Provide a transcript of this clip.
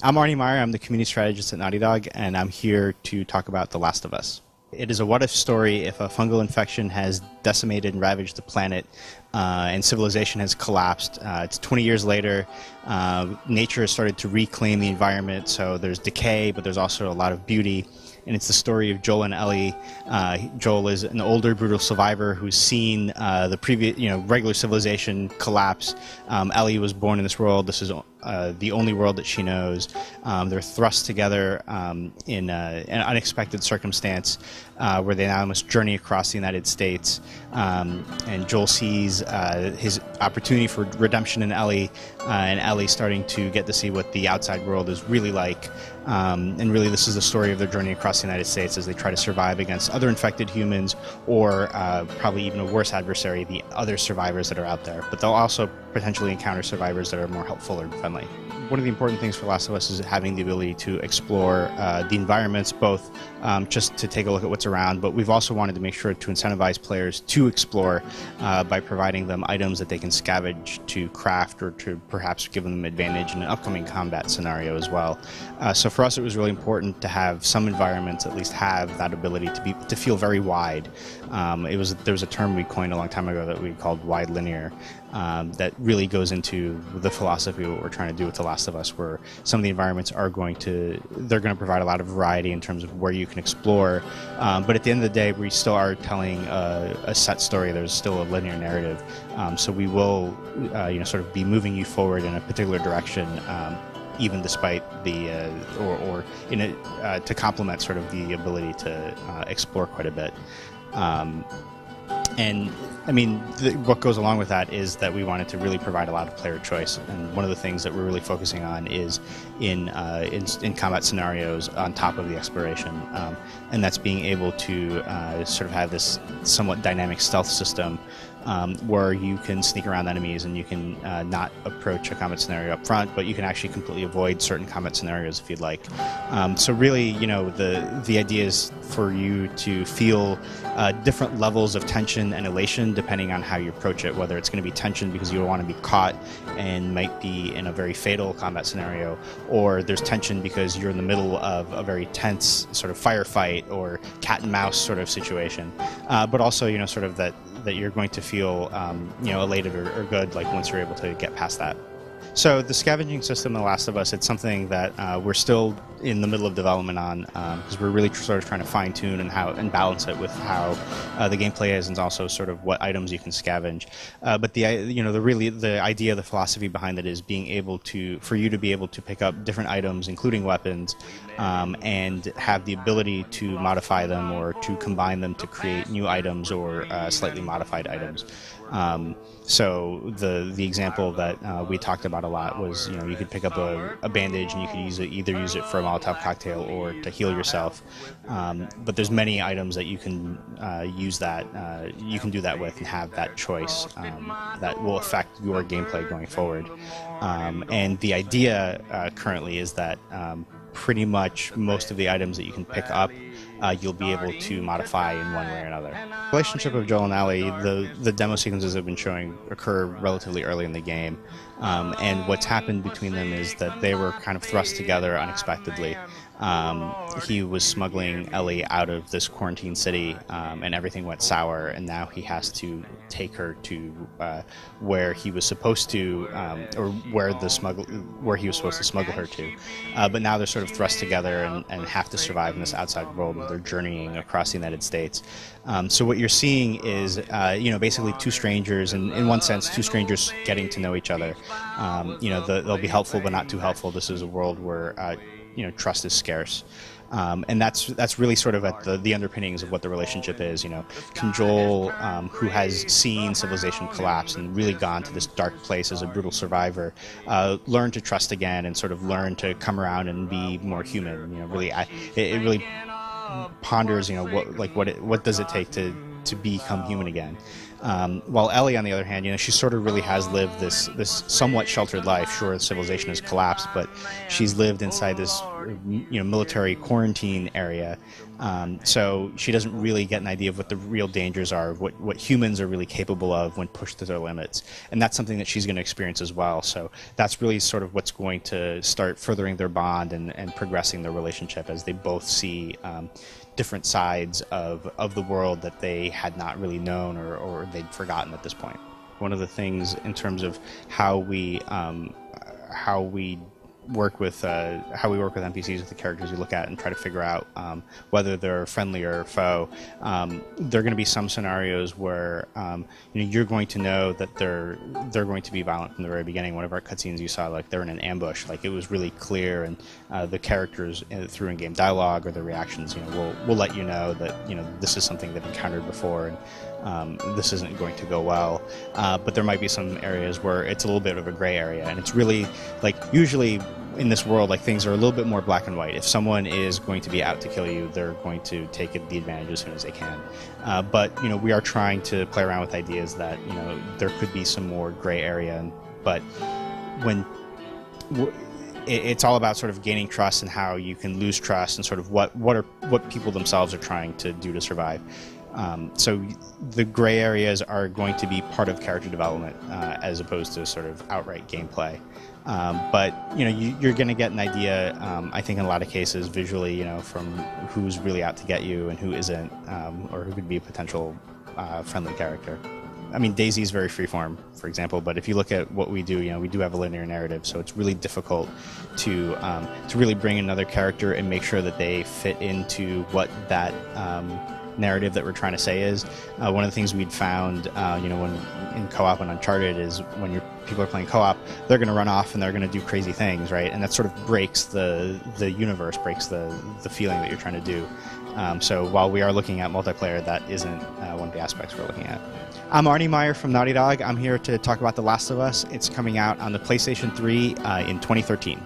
I'm Arnie Meyer. I'm the community strategist at Naughty Dog, and I'm here to talk about The Last of Us. It is a what-if story if a fungal infection has decimated and ravaged the planet and civilization has collapsed. It's 20 years later. Nature has started to reclaim the environment, so there's decay, but there's also a lot of beauty. And it's the story of Joel and Ellie. Joel is an older, brutal survivor who's seen the previous, regular civilization collapse. Ellie was born in this world. This is the only world that she knows. They're thrust together in an unexpected circumstance where they now must journey across the United States. And Joel sees his opportunity for redemption in Ellie, and Ellie starting to get to see what the outside world is really like. And really, this is the story of their journey across the United States as they try to survive against other infected humans, or probably even a worse adversary, the other survivors that are out there. But they'll also potentially encounter survivors that are more helpful or friendly. One of the important things for Last of Us is having the ability to explore the environments, both just to take a look at what's around, but we've also wanted to make sure to incentivize players to explore by providing them items that they can scavenge to craft, or to perhaps give them advantage in an upcoming combat scenario as well. So for us, it was really important to have some environments at least have that ability to feel very wide. There was a term we coined a long time ago that we called wide linear, that really goes into the philosophy of what we're trying to do with The Last of Us, where some of the environments are going to provide a lot of variety in terms of where you can explore, but at the end of the day, we still are telling a set story. There's still a linear narrative, so we will sort of be moving you forward in a particular direction, even despite the to complement sort of the ability to explore quite a bit. And I mean, what goes along with that is that we wanted to really provide a lot of player choice. And one of the things that we're really focusing on is in combat scenarios on top of the exploration, and that's being able to sort of have this somewhat dynamic stealth system, where you can sneak around enemies and you can not approach a combat scenario up front, but you can actually completely avoid certain combat scenarios if you'd like. So really, the idea is for you to feel different levels of tension and elation depending on how you approach it, whether it's going to be tension because you don't want to be caught and might be in a very fatal combat scenario, or there's tension because you're in the middle of a very tense sort of firefight or cat and mouse sort of situation, but also sort of that you're going to feel elated or good, like once you're able to get past that. So the scavenging system in The Last of Us, it's something that we're still in the middle of development on, because we're really sort of trying to fine-tune and balance it with how the gameplay is, and also sort of what items you can scavenge. But the idea, the philosophy behind it is for you to be able to pick up different items, including weapons, and have the ability to modify them or to combine them to create new items or slightly modified items. So the example that we talked about a lot was, you could pick up a bandage and you could either use it for a Molotov cocktail or to heal yourself. But there's many items that you can use that you can do that with and have that choice that will affect your gameplay going forward. And the idea currently is that pretty much most of the items that you can pick up, you'll be able to modify in one way or another. The relationship of Joel and Ellie, the demo sequences I've been showing occur relatively early in the game, and what's happened between them is that they were kind of thrust together unexpectedly. He was smuggling Ellie out of this quarantine city, and everything went sour, and now he has to take her to where he was supposed to, or where he was supposed to smuggle her to. But now they're sort of thrust together and have to survive in this outside world where they're journeying across the United States. So what you're seeing is, basically two strangers, and in one sense, two strangers getting to know each other. They'll be helpful, but not too helpful. This is a world where trust is scarce. And that's really sort of at the underpinnings of what the relationship is. Can Joel, who has seen civilization collapse and really gone to this dark place as a brutal survivor, learn to trust again and sort of learn to come around and be more human? It really ponders, what does it take to become human again? While Ellie, on the other hand, she sort of really has lived this somewhat sheltered life. Sure, civilization has collapsed, but she's lived inside this military quarantine area. So she doesn't really get an idea of what the real dangers are, what humans are really capable of when pushed to their limits. And that's something that she's going to experience as well. So that's really sort of what's going to start furthering their bond and progressing their relationship as they both see different sides of the world that they had not really known or they'd forgotten at this point. One of the things in terms of how we work with NPCs, with the characters we look at and try to figure out whether they're friendly or foe. There are going to be some scenarios where you're going to know that they're going to be violent from the very beginning. One of our cutscenes you saw, like they're in an ambush, like it was really clear, and the characters through in-game dialogue or their reactions, will let you know that this is something they've encountered before, and this isn't going to go well. But there might be some areas where it's a little bit of a gray area, and it's really like usually in this world, like things are a little bit more black and white. If someone is going to be out to kill you, they're going to take the advantage as soon as they can. But we are trying to play around with ideas that there could be some more gray area. But when it's all about sort of gaining trust and how you can lose trust and sort of what people themselves are trying to do to survive. So the gray areas are going to be part of character development as opposed to sort of outright gameplay. But you're going to get an idea, I think in a lot of cases visually, from who's really out to get you and who isn't, or who could be a potential friendly character. I mean, DayZ is very freeform, for example, but if you look at what we do, we do have a linear narrative, so it's really difficult to really bring another character and make sure that they fit into what that narrative that we're trying to say is. One of the things we'd found, when in co-op and Uncharted, is when people are playing co-op, they're going to run off and they're going to do crazy things, right? And that sort of breaks the universe, breaks the feeling that you're trying to do. So while we are looking at multiplayer, that isn't one of the aspects we're looking at. I'm Arnie Meyer from Naughty Dog. I'm here to talk about The Last of Us. It's coming out on the PlayStation 3 in 2013.